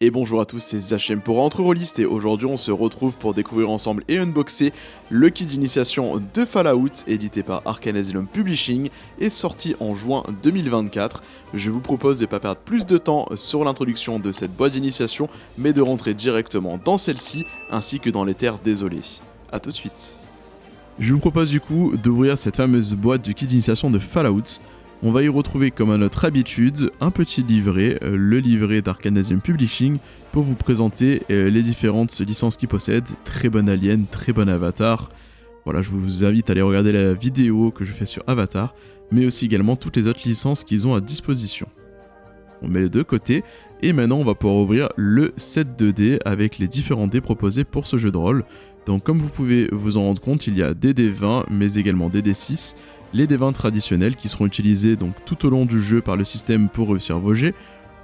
Et bonjour à tous, c'est Zachem pour Entre-Rollist et aujourd'hui on se retrouve pour découvrir ensemble et unboxer le kit d'initiation de Fallout édité par Arkane Asylum Publishing et sorti en juin 2024. Je vous propose de ne pas perdre plus de temps sur l'introduction de cette boîte d'initiation mais de rentrer directement dans celle-ci ainsi que dans les terres désolées. A tout de suite. Je vous propose du coup d'ouvrir cette fameuse boîte du kit d'initiation de Fallout. On va y retrouver comme à notre habitude un petit livret, le livret d'Arkane Asylum Publishing, pour vous présenter les différentes licences qu'ils possèdent. Très bon Alien, très bon Avatar. Voilà, je vous invite à aller regarder la vidéo que je fais sur Avatar, mais aussi également toutes les autres licences qu'ils ont à disposition. On met les deux côtés, et maintenant on va pouvoir ouvrir le set 2D avec les différents dés proposés pour ce jeu de rôle. Donc comme vous pouvez vous en rendre compte, il y a des dés 20, mais également des dés 6, les dés 20 traditionnels qui seront utilisés donc tout au long du jeu par le système pour réussir vos jets,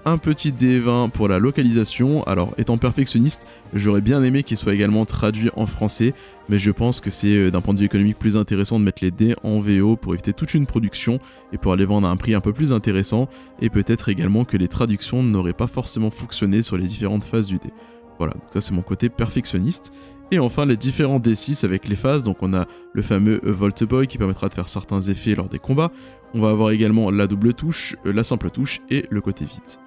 un petit dé 20 pour la localisation. Alors étant perfectionniste, j'aurais bien aimé qu'il soit également traduit en français, mais je pense que c'est d'un point de vue économique plus intéressant de mettre les dés en VO pour éviter toute une production et pour les vendre à un prix un peu plus intéressant, et peut-être également que les traductions n'auraient pas forcément fonctionné sur les différentes phases du dé. Voilà, donc ça c'est mon côté perfectionniste. Et enfin les différents D6 avec les phases, donc on a le fameux Volt Boy qui permettra de faire certains effets lors des combats, on va avoir également la double touche, la simple touche et le côté vite.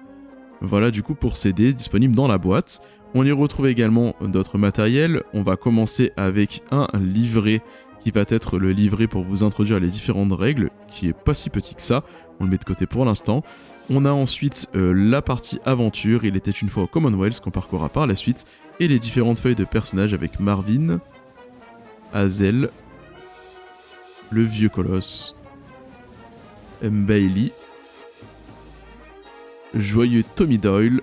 Voilà du coup pour ces dés disponibles dans la boîte. On y retrouve également d'autres matériels, on va commencer avec un livret qui va être le livret pour vous introduire les différentes règles, qui est pas si petit que ça, on le met de côté pour l'instant. On a ensuite la partie aventure, il était une fois au Commonwealth qu'on parcourra par la suite, et les différentes feuilles de personnages avec Marvin, Hazel, le vieux colosse, Bailey, joyeux Tommy Doyle,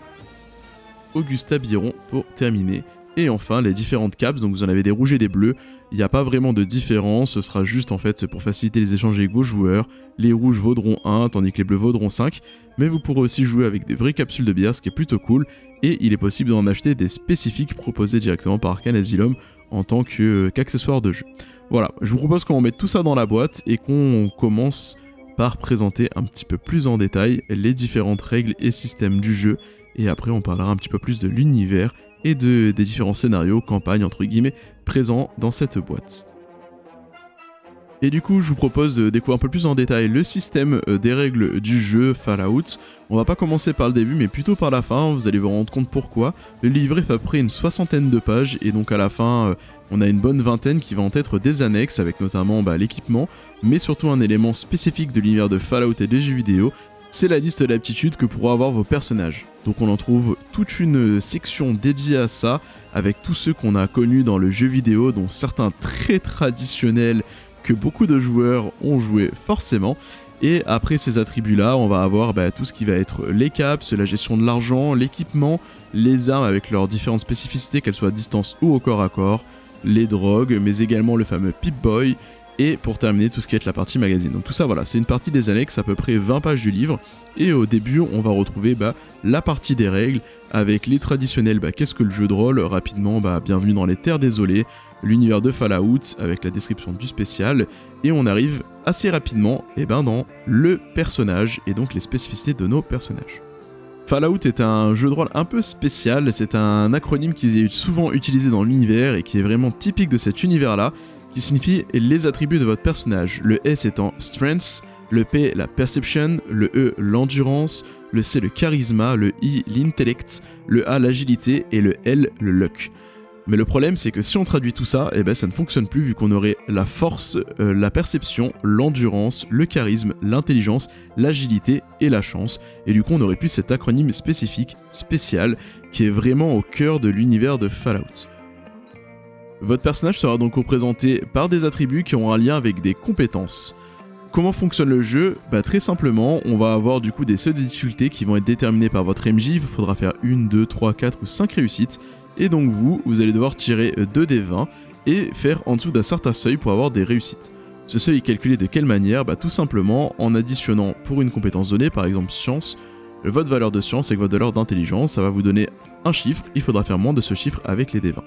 Augusta Biron pour terminer, et enfin les différentes caps, donc vous en avez des rouges et des bleus. Il n'y a pas vraiment de différence, ce sera juste en fait pour faciliter les échanges avec vos joueurs. Les rouges vaudront 1, tandis que les bleus vaudront 5, mais vous pourrez aussi jouer avec des vraies capsules de bière, ce qui est plutôt cool, et il est possible d'en acheter des spécifiques proposés directement par Arkane Asylum en tant qu'accessoires de jeu. Voilà, je vous propose qu'on mette tout ça dans la boîte et qu'on commence par présenter un petit peu plus en détail les différentes règles et systèmes du jeu, et après on parlera un petit peu plus de l'univers et des différents scénarios, campagnes entre guillemets, présents dans cette boîte. Et du coup, je vous propose de découvrir un peu plus en détail le système des règles du jeu Fallout. On va pas commencer par le début, mais plutôt par la fin, vous allez vous rendre compte pourquoi. Le livret fait à peu près une 60aine de pages, et donc à la fin, on a une bonne vingtaine qui vont être des annexes, avec notamment l'équipement, mais surtout un élément spécifique de l'univers de Fallout et des jeux vidéo, c'est la liste d'aptitudes que pourront avoir vos personnages. Donc on en trouve toute une section dédiée à ça, avec tous ceux qu'on a connus dans le jeu vidéo, dont certains très traditionnels que beaucoup de joueurs ont joué forcément. Et après ces attributs-là, on va avoir tout ce qui va être les caps, la gestion de l'argent, l'équipement, les armes avec leurs différentes spécificités, qu'elles soient à distance ou au corps à corps, les drogues, mais également le fameux Pip-Boy, et pour terminer tout ce qui est la partie magazine. Donc tout ça voilà, c'est une partie des annexes, à peu près 20 pages du livre, et au début on va retrouver la partie des règles, avec les traditionnels qu'est-ce que le jeu de rôle, rapidement bienvenue dans les terres désolées, l'univers de Fallout, avec la description du spécial, et on arrive assez rapidement dans le personnage, et donc les spécificités de nos personnages. Fallout est un jeu de rôle un peu spécial, c'est un acronyme qui est souvent utilisé dans l'univers, et qui est vraiment typique de cet univers-là, qui signifie les attributs de votre personnage, le S étant Strength, le P la Perception, le E l'Endurance, le C le Charisma, le I l'Intellect, le A l'Agilité et le L le Luck. Mais le problème c'est que si on traduit tout ça, ça ne fonctionne plus vu qu'on aurait la force, la perception, l'endurance, le charisme, l'intelligence, l'agilité et la chance, et du coup on aurait plus cet acronyme spécifique, spécial, qui est vraiment au cœur de l'univers de Fallout. Votre personnage sera donc représenté par des attributs qui ont un lien avec des compétences. Comment fonctionne le jeu ? Très simplement, on va avoir du coup des seuils de difficulté qui vont être déterminés par votre MJ, il vous faudra faire 1, 2, 3, 4 ou 5 réussites, et donc vous allez devoir tirer 2 des 20 et faire en dessous d'un certain seuil pour avoir des réussites. Ce seuil est calculé de quelle manière ? Tout simplement en additionnant pour une compétence donnée, par exemple science, votre valeur de science avec votre valeur d'intelligence, ça va vous donner un chiffre, il faudra faire moins de ce chiffre avec les D20.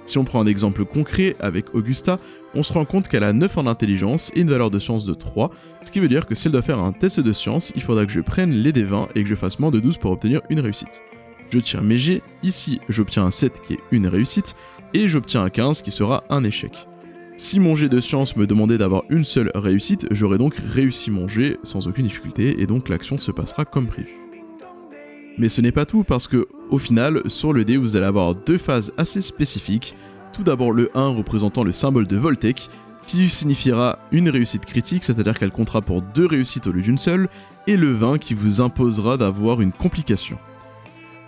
Si on prend un exemple concret avec Augusta, on se rend compte qu'elle a 9 en intelligence et une valeur de science de 3, ce qui veut dire que si elle doit faire un test de science, il faudra que je prenne les D20 et que je fasse moins de 12 pour obtenir une réussite. je tire mes jets, ici j'obtiens un 7 qui est une réussite, et j'obtiens un 15 qui sera un échec. Si mon jet de science me demandait d'avoir une seule réussite, j'aurais donc réussi mon jet sans aucune difficulté, et donc l'action se passera comme prévu. Mais ce n'est pas tout, parce que au final, sur le dé, vous allez avoir deux phases assez spécifiques. Tout d'abord le 1 représentant le symbole de Voltec, qui signifiera une réussite critique, c'est-à-dire qu'elle comptera pour 2 réussites au lieu d'une seule, et le 20 qui vous imposera d'avoir une complication.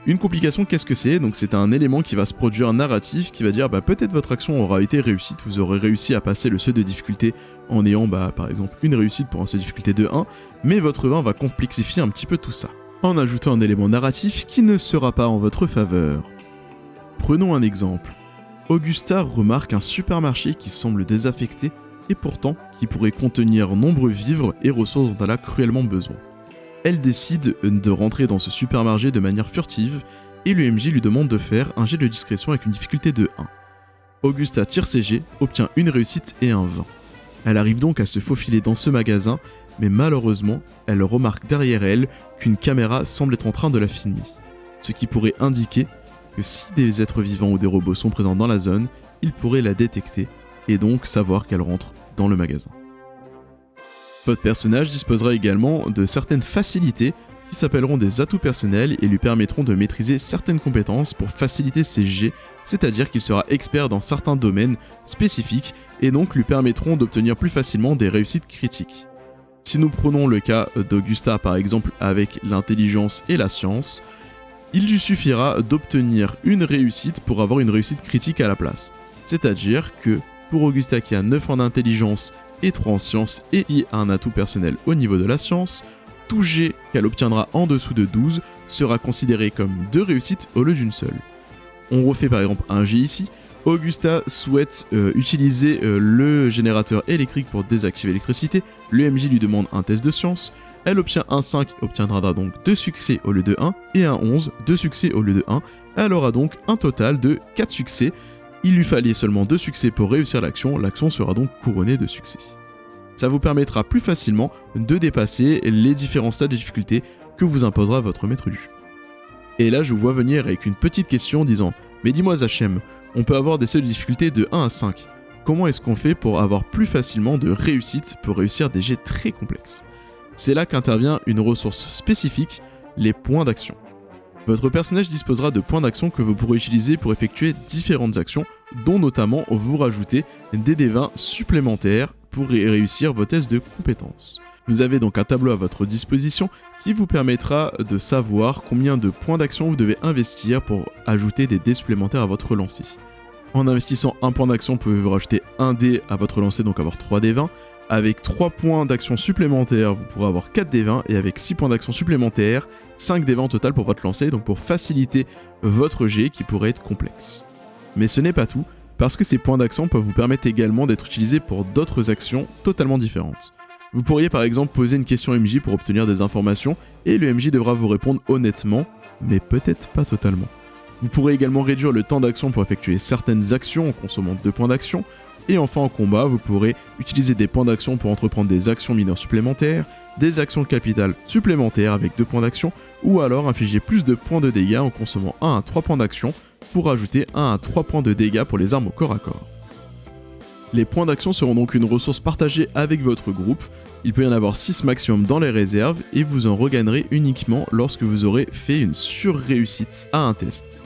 Une complication, qu'est-ce que c'est? Donc c'est un élément qui va se produire narratif, qui va dire peut-être votre action aura été réussite, vous aurez réussi à passer le seuil de difficulté en ayant par exemple une réussite pour un seuil de difficulté de 1, mais votre 20 va complexifier un petit peu tout ça, en ajoutant un élément narratif qui ne sera pas en votre faveur. Prenons un exemple. Augusta remarque un supermarché qui semble désaffecté et pourtant qui pourrait contenir nombreux vivres et ressources dont elle a cruellement besoin. Elle décide de rentrer dans ce supermarché de manière furtive et le MJ lui demande de faire un jet de discrétion avec une difficulté de 1. Augusta tire ses jets, obtient une réussite et un 20. Elle arrive donc à se faufiler dans ce magasin, mais malheureusement, elle remarque derrière elle qu'une caméra semble être en train de la filmer, ce qui pourrait indiquer que si des êtres vivants ou des robots sont présents dans la zone, ils pourraient la détecter et donc savoir qu'elle rentre dans le magasin. Votre personnage disposera également de certaines facilités qui s'appelleront des atouts personnels et lui permettront de maîtriser certaines compétences pour faciliter ses jets, c'est-à-dire qu'il sera expert dans certains domaines spécifiques et donc lui permettront d'obtenir plus facilement des réussites critiques. Si nous prenons le cas d'Augusta par exemple avec l'intelligence et la science, il lui suffira d'obtenir une réussite pour avoir une réussite critique à la place. C'est-à-dire que pour Augusta qui a 9 en intelligence et 3 en science et qui a un atout personnel au niveau de la science, tout jet qu'elle obtiendra en dessous de 12 sera considéré comme 2 réussites au lieu d'une seule. On refait par exemple un jet ici. Augusta souhaite utiliser le générateur électrique pour désactiver l'électricité. Le MJ lui demande un test de science. Elle obtient un 5 et obtiendra donc 2 succès au lieu de 1 et un 11, 2 succès au lieu de 1. Elle aura donc un total de 4 succès. Il lui fallait seulement 2 succès pour réussir l'action, l'action sera donc couronnée de succès. Ça vous permettra plus facilement de dépasser les différents stades de difficulté que vous imposera votre maître du jeu. Et là je vous vois venir avec une petite question disant « Mais dis-moi Zachem, on peut avoir des seuils de difficulté de 1 à 5. Comment est-ce qu'on fait pour avoir plus facilement de réussite pour réussir des jets très complexes ?» C'est là qu'intervient une ressource spécifique, les points d'action. Votre personnage disposera de points d'action que vous pourrez utiliser pour effectuer différentes actions, dont notamment vous rajouter des D20 supplémentaires pour réussir vos tests de compétences. Vous avez donc un tableau à votre disposition qui vous permettra de savoir combien de points d'action vous devez investir pour ajouter des dés supplémentaires à votre lancer. En investissant un point d'action, vous pouvez vous rajouter un dé à votre lancer, donc avoir 3 D20. Avec 3 points d'action supplémentaires, vous pourrez avoir 4 D20, et avec 6 points d'action supplémentaires, 5 D20 au total pour votre lancer, donc pour faciliter votre jet qui pourrait être complexe. Mais ce n'est pas tout, parce que ces points d'action peuvent vous permettre également d'être utilisés pour d'autres actions totalement différentes. Vous pourriez par exemple poser une question MJ pour obtenir des informations, et le MJ devra vous répondre honnêtement, mais peut-être pas totalement. Vous pourrez également réduire le temps d'action pour effectuer certaines actions en consommant 2 points d'action, et enfin en combat, vous pourrez utiliser des points d'action pour entreprendre des actions mineures supplémentaires, des actions capitales supplémentaires avec 2 points d'action, ou alors infliger plus de points de dégâts en consommant 1 à 3 points d'action pour ajouter 1 à 3 points de dégâts pour les armes au corps à corps. Les points d'action seront donc une ressource partagée avec votre groupe, il peut y en avoir 6 maximum dans les réserves et vous en regagnerez uniquement lorsque vous aurez fait une surréussite à un test.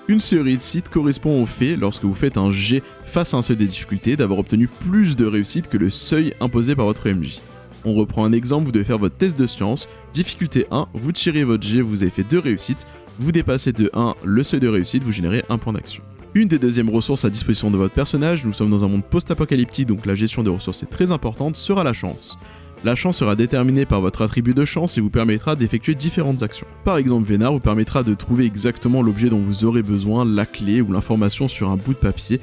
Une surréussite correspond au fait, lorsque vous faites un jet face à un seuil de difficulté, d'avoir obtenu plus de réussite que le seuil imposé par votre MJ. On reprend un exemple, vous devez faire votre test de science, difficulté 1, vous tirez votre jet, vous avez fait 2 réussites, vous dépassez de 1 le seuil de réussite, vous générez 1 point d'action. Une des deuxièmes ressources à disposition de votre personnage, nous sommes dans un monde post-apocalyptique donc la gestion des ressources est très importante, sera la chance. La chance sera déterminée par votre attribut de chance et vous permettra d'effectuer différentes actions. Par exemple, Vénard vous permettra de trouver exactement l'objet dont vous aurez besoin, la clé ou l'information sur un bout de papier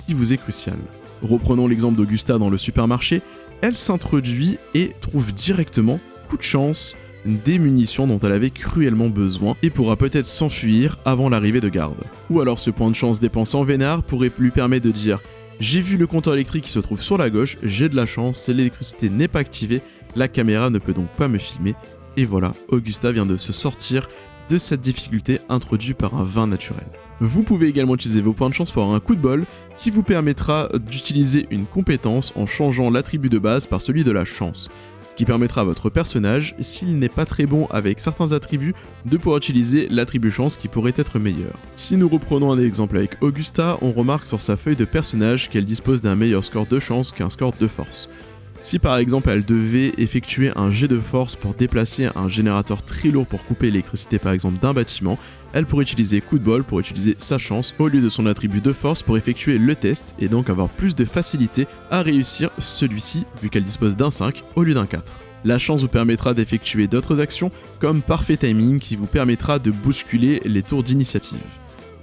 qui vous est crucial. Reprenons l'exemple d'Augusta dans le supermarché, elle s'introduit et trouve directement, coup de chance, des munitions dont elle avait cruellement besoin et pourra peut-être s'enfuir avant l'arrivée de garde. Ou alors ce point de chance dépensé en Vénard pourrait lui permettre de dire « J'ai vu le compteur électrique qui se trouve sur la gauche, j'ai de la chance, l'électricité n'est pas activée, la caméra ne peut donc pas me filmer. » Et voilà, Augusta vient de se sortir de cette difficulté introduite par un vin naturel. Vous pouvez également utiliser vos points de chance pour avoir un coup de bol qui vous permettra d'utiliser une compétence en changeant l'attribut de base par celui de la chance, ce qui permettra à votre personnage, s'il n'est pas très bon avec certains attributs, de pouvoir utiliser l'attribut chance qui pourrait être meilleur. Si nous reprenons un exemple avec Augusta, on remarque sur sa feuille de personnage qu'elle dispose d'un meilleur score de chance qu'un score de force. Si par exemple elle devait effectuer un jet de force pour déplacer un générateur très lourd pour couper l'électricité par exemple d'un bâtiment, elle pourrait utiliser coup de bol pour utiliser sa chance au lieu de son attribut de force pour effectuer le test et donc avoir plus de facilité à réussir celui-ci vu qu'elle dispose d'un 5 au lieu d'un 4. La chance vous permettra d'effectuer d'autres actions comme Parfait Timing qui vous permettra de bousculer les tours d'initiative.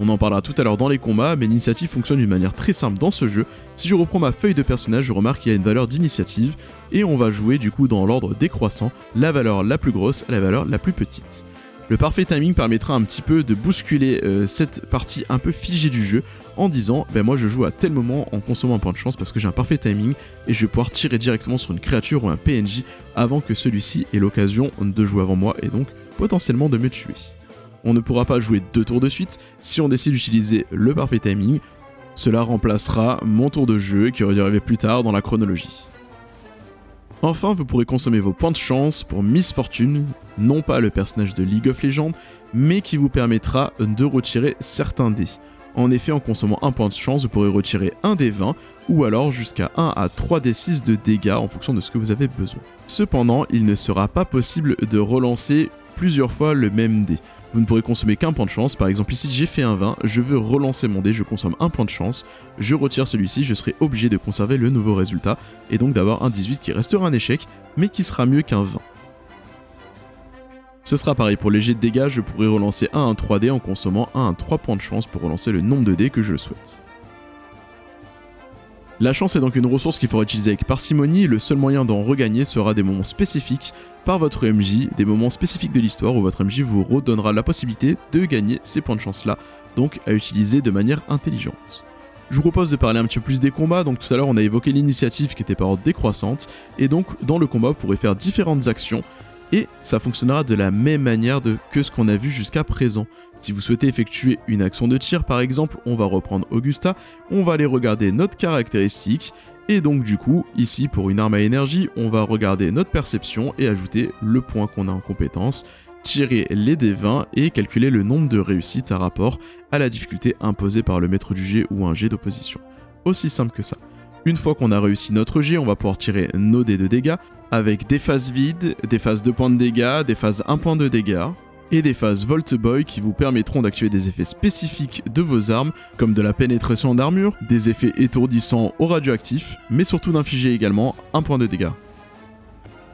On en parlera tout à l'heure dans les combats, mais l'initiative fonctionne d'une manière très simple dans ce jeu. Si je reprends ma feuille de personnage, je remarque qu'il y a une valeur d'initiative, et on va jouer du coup dans l'ordre décroissant, la valeur la plus grosse à la valeur la plus petite. Le Parfait Timing permettra un petit peu de bousculer cette partie un peu figée du jeu, en disant moi je joue à tel moment en consommant un point de chance parce que j'ai un parfait timing, et je vais pouvoir tirer directement sur une créature ou un PNJ avant que celui-ci ait l'occasion de jouer avant moi, et donc potentiellement de me tuer. On ne pourra pas jouer 2 tours de suite si on décide d'utiliser le Parfait Timing. Cela remplacera mon tour de jeu qui aurait dû arriver plus tard dans la chronologie. Enfin, vous pourrez consommer vos points de chance pour Miss Fortune, non pas le personnage de League of Legends, mais qui vous permettra de retirer certains dés. En effet, en consommant un point de chance, vous pourrez retirer un dé 20 ou alors jusqu'à 1 à 3 dés 6 de dégâts en fonction de ce que vous avez besoin. Cependant, il ne sera pas possible de relancer plusieurs fois le même dé. Vous ne pourrez consommer qu'un point de chance, par exemple ici j'ai fait un 20, je veux relancer mon dé, je consomme un point de chance, je retire celui-ci, je serai obligé de conserver le nouveau résultat, et donc d'avoir un 18 qui restera un échec, mais qui sera mieux qu'un 20. Ce sera pareil pour les jets de dégâts, je pourrai relancer un 3D en consommant un 3 points de chance pour relancer le nombre de dés que je le souhaite. La chance est donc une ressource qu'il faudra utiliser avec parcimonie, le seul moyen d'en regagner sera des moments spécifiques par votre MJ, des moments spécifiques de l'histoire où votre MJ vous redonnera la possibilité de gagner ces points de chance là, donc à utiliser de manière intelligente. Je vous propose de parler un petit peu plus des combats, donc tout à l'heure on a évoqué l'initiative qui était par ordre décroissante, et donc dans le combat vous pourrez faire différentes actions, et ça fonctionnera de la même manière que ce qu'on a vu jusqu'à présent. Si vous souhaitez effectuer une action de tir par exemple, on va reprendre Augusta, on va aller regarder notre caractéristique, et donc du coup, ici pour une arme à énergie, on va regarder notre perception et ajouter le point qu'on a en compétence, tirer les dés 20 et calculer le nombre de réussites à rapport à la difficulté imposée par le maître du jet ou un jet d'opposition. Aussi simple que ça. Une fois qu'on a réussi notre jet, on va pouvoir tirer nos dés de dégâts avec des phases vides, des phases 2 points de dégâts, des phases 1 point de dégâts et des phases Volt Boy qui vous permettront d'activer des effets spécifiques de vos armes comme de la pénétration d'armure, des effets étourdissants ou radioactifs, mais surtout d'infliger également 1 point de dégâts.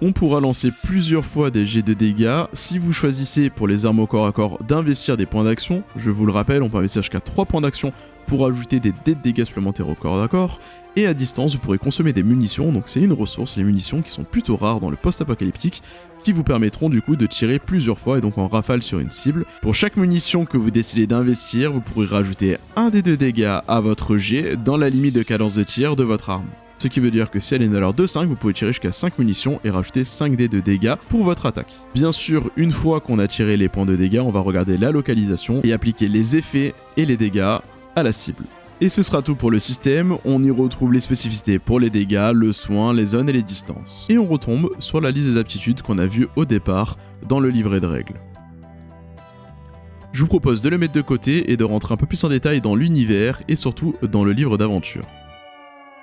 On pourra lancer plusieurs fois des jets de dégâts si vous choisissez pour les armes au corps à corps d'investir des points d'action. Je vous le rappelle, on peut investir jusqu'à 3 points d'action pour ajouter des dés de dégâts supplémentaires au corps à corps. Et à distance, vous pourrez consommer des munitions, donc c'est une ressource, les munitions qui sont plutôt rares dans le post-apocalyptique, qui vous permettront du coup de tirer plusieurs fois et donc en rafale sur une cible. Pour chaque munition que vous décidez d'investir, vous pourrez rajouter un dé de dégâts à votre jet dans la limite de cadence de tir de votre arme. Ce qui veut dire que si elle est une valeur de 5, vous pouvez tirer jusqu'à 5 munitions et rajouter 5 dés de dégâts pour votre attaque. Bien sûr, une fois qu'on a tiré les points de dégâts, on va regarder la localisation et appliquer les effets et les dégâts à la cible. Et ce sera tout pour le système, on y retrouve les spécificités pour les dégâts, le soin, les zones et les distances. Et on retombe sur la liste des aptitudes qu'on a vues au départ dans le livret de règles. Je vous propose de le mettre de côté et de rentrer un peu plus en détail dans l'univers et surtout dans le livre d'aventure.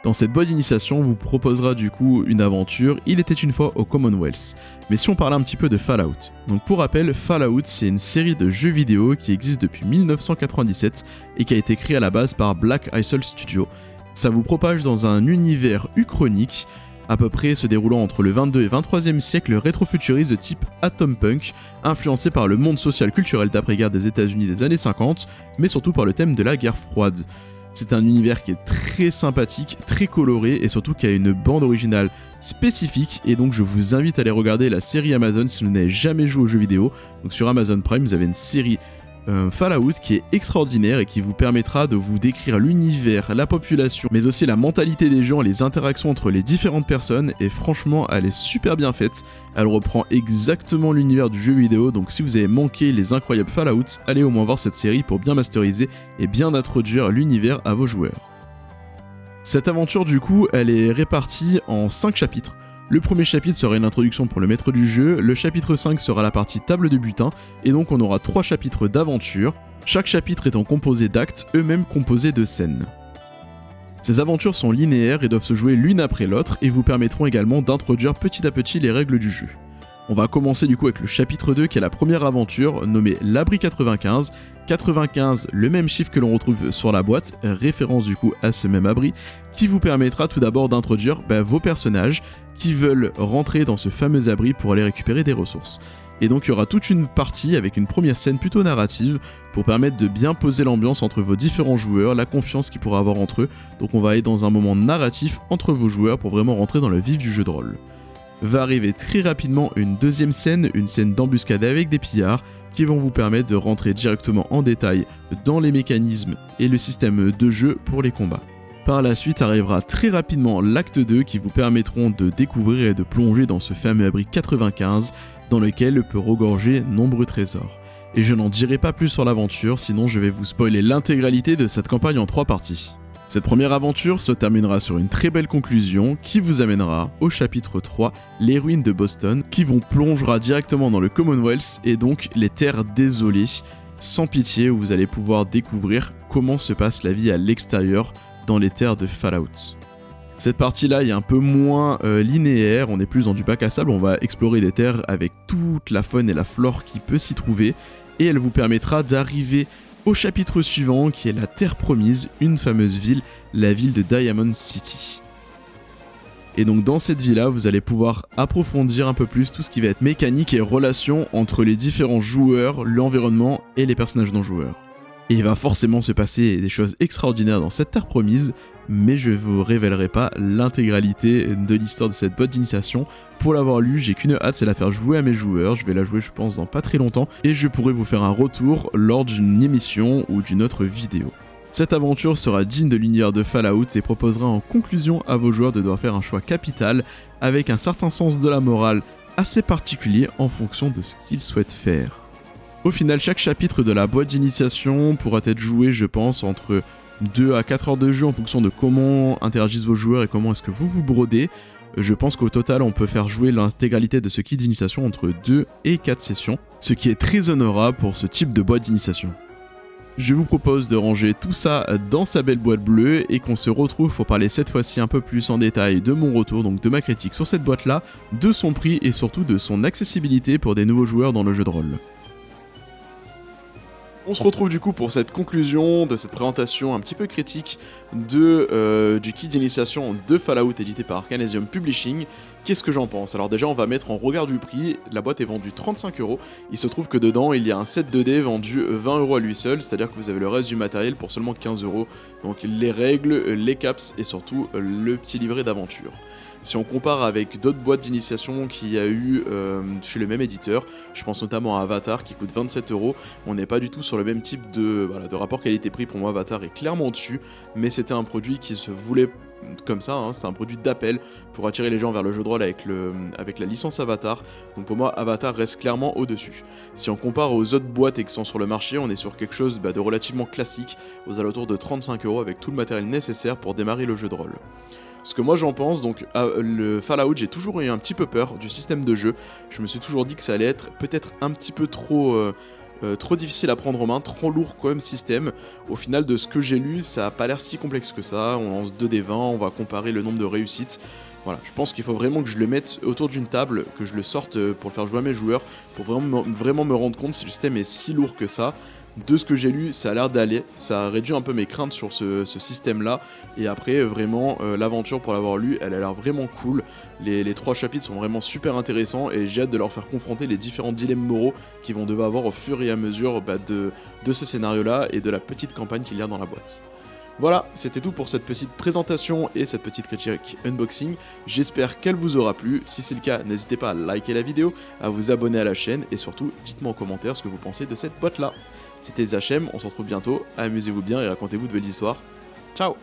Dans cette bonne initiation, on vous proposera du coup une aventure, il était une fois au Commonwealth. Mais si on parlait un petit peu de Fallout. Donc pour rappel, Fallout c'est une série de jeux vidéo qui existe depuis 1997 et qui a été créée à la base par Black Isle Studio. Ça vous propage dans un univers uchronique, à peu près se déroulant entre le 22 et 23e siècle rétrofuturiste de type Atom Punk, influencé par le monde social-culturel d'après-guerre des États-Unis des années 50, mais surtout par le thème de la guerre froide. C'est un univers qui est très sympathique, très coloré et surtout qui a une bande originale spécifique et donc je vous invite à aller regarder la série Amazon si vous n'avez jamais joué aux jeux vidéo. Donc sur Amazon Prime, vous avez une série Fallout qui est extraordinaire et qui vous permettra de vous décrire l'univers, la population, mais aussi la mentalité des gens, les interactions entre les différentes personnes, et franchement elle est super bien faite, elle reprend exactement l'univers du jeu vidéo, donc si vous avez manqué les incroyables Fallout, allez au moins voir cette série pour bien masteriser et bien introduire l'univers à vos joueurs. Cette aventure du coup, elle est répartie en 5 chapitres. Le premier chapitre sera une introduction pour le maître du jeu, le chapitre 5 sera la partie table de butin, et donc on aura 3 chapitres d'aventure, chaque chapitre étant composé d'actes, eux-mêmes composés de scènes. Ces aventures sont linéaires et doivent se jouer l'une après l'autre, et vous permettront également d'introduire petit à petit les règles du jeu. On va commencer du coup avec le chapitre 2 qui est la première aventure, nommée l'abri 95. 95, le même chiffre que l'on retrouve sur la boîte, référence du coup à ce même abri, qui vous permettra tout d'abord d'introduire vos personnages qui veulent rentrer dans ce fameux abri pour aller récupérer des ressources. Et donc il y aura toute une partie avec une première scène plutôt narrative pour permettre de bien poser l'ambiance entre vos différents joueurs, la confiance qu'ils pourraient avoir entre eux. Donc on va aller dans un moment narratif entre vos joueurs pour vraiment rentrer dans le vif du jeu de rôle. Va arriver très rapidement une deuxième scène, une scène d'embuscade avec des pillards qui vont vous permettre de rentrer directement en détail dans les mécanismes et le système de jeu pour les combats. Par la suite arrivera très rapidement l'acte 2 qui vous permettront de découvrir et de plonger dans ce fameux abri 95 dans lequel peut regorger nombreux trésors. Et je n'en dirai pas plus sur l'aventure, sinon je vais vous spoiler l'intégralité de cette campagne en 3 parties. Cette première aventure se terminera sur une très belle conclusion qui vous amènera au chapitre 3, les ruines de Boston, qui vous plongera directement dans le Commonwealth et donc les terres désolées, sans pitié où vous allez pouvoir découvrir comment se passe la vie à l'extérieur dans les terres de Fallout. Cette partie-là est un peu moins linéaire, on est plus dans du bac à sable, on va explorer des terres avec toute la faune et la flore qui peut s'y trouver, et elle vous permettra d'arriver au chapitre suivant qui est la Terre Promise, une fameuse ville, la ville de Diamond City. Et donc dans cette ville-là, vous allez pouvoir approfondir un peu plus tout ce qui va être mécanique et relation entre les différents joueurs, l'environnement et les personnages non joueurs. Et il va forcément se passer des choses extraordinaires dans cette Terre Promise, mais je ne vous révélerai pas l'intégralité de l'histoire de cette boîte d'initiation. Pour l'avoir lu, j'ai qu'une hâte, c'est la faire jouer à mes joueurs. Je vais la jouer, je pense, dans pas très longtemps, et je pourrai vous faire un retour lors d'une émission ou d'une autre vidéo. Cette aventure sera digne de l'univers de Fallout et proposera en conclusion à vos joueurs de devoir faire un choix capital avec un certain sens de la morale assez particulier en fonction de ce qu'ils souhaitent faire. Au final, chaque chapitre de la boîte d'initiation pourra être joué, je pense, entre 2 à 4 heures de jeu en fonction de comment interagissent vos joueurs et comment est-ce que vous vous brodez. Je pense qu'au total, on peut faire jouer l'intégralité de ce kit d'initiation entre 2 et 4 sessions, ce qui est très honorable pour ce type de boîte d'initiation. Je vous propose de ranger tout ça dans sa belle boîte bleue et qu'on se retrouve pour parler cette fois-ci un peu plus en détail de mon retour, donc de ma critique sur cette boîte-là, de son prix et surtout de son accessibilité pour des nouveaux joueurs dans le jeu de rôle. On se retrouve du coup pour cette conclusion de cette présentation un petit peu critique du kit d'initiation de Fallout édité par Arcanesium Publishing. Qu'est-ce que j'en pense? Alors déjà on va mettre en regard du prix, la boîte est vendue 35€, il se trouve que dedans il y a un set 2D vendu 20€ à lui seul, c'est-à-dire que vous avez le reste du matériel pour seulement 15€, donc les règles, les caps et surtout le petit livret d'aventure. Si on compare avec d'autres boîtes d'initiation qu'il y a eu chez le même éditeur, je pense notamment à Avatar qui coûte 27€, on n'est pas du tout sur le même type de rapport qualité-prix. Pour moi Avatar est clairement dessus, mais c'était un produit qui se voulait comme ça, hein, c'est un produit d'appel pour attirer les gens vers le jeu de rôle avec la licence Avatar, donc pour moi Avatar reste clairement au-dessus. Si on compare aux autres boîtes qui sont sur le marché, on est sur quelque chose de relativement classique, aux alentours de 35€ avec tout le matériel nécessaire pour démarrer le jeu de rôle. Ce que moi j'en pense, donc le Fallout, j'ai toujours eu un petit peu peur du système de jeu. Je me suis toujours dit que ça allait être peut-être un petit peu trop difficile à prendre en main, trop lourd comme système. Au final, de ce que j'ai lu, ça a pas l'air si complexe que ça. On lance 2d20, on va comparer le nombre de réussites. Voilà, je pense qu'il faut vraiment que je le mette autour d'une table, que je le sorte pour le faire jouer à mes joueurs, pour vraiment me rendre compte si le système est si lourd que ça. De ce que j'ai lu, ça a l'air d'aller, ça a réduit un peu mes craintes sur ce système-là, et après, vraiment, l'aventure, pour l'avoir lu, elle a l'air vraiment cool. Les 3 chapitres sont vraiment super intéressants, et j'ai hâte de leur faire confronter les différents dilemmes moraux qu'ils vont devoir avoir au fur et à mesure de ce scénario-là, et de la petite campagne qu'il y a dans la boîte. Voilà, c'était tout pour cette petite présentation et cette petite critique unboxing. J'espère qu'elle vous aura plu. Si c'est le cas, n'hésitez pas à liker la vidéo, à vous abonner à la chaîne, et surtout, dites-moi en commentaire ce que vous pensez de cette boîte-là. C'était Zachem, on se retrouve bientôt, amusez-vous bien et racontez-vous de belles histoires. Ciao!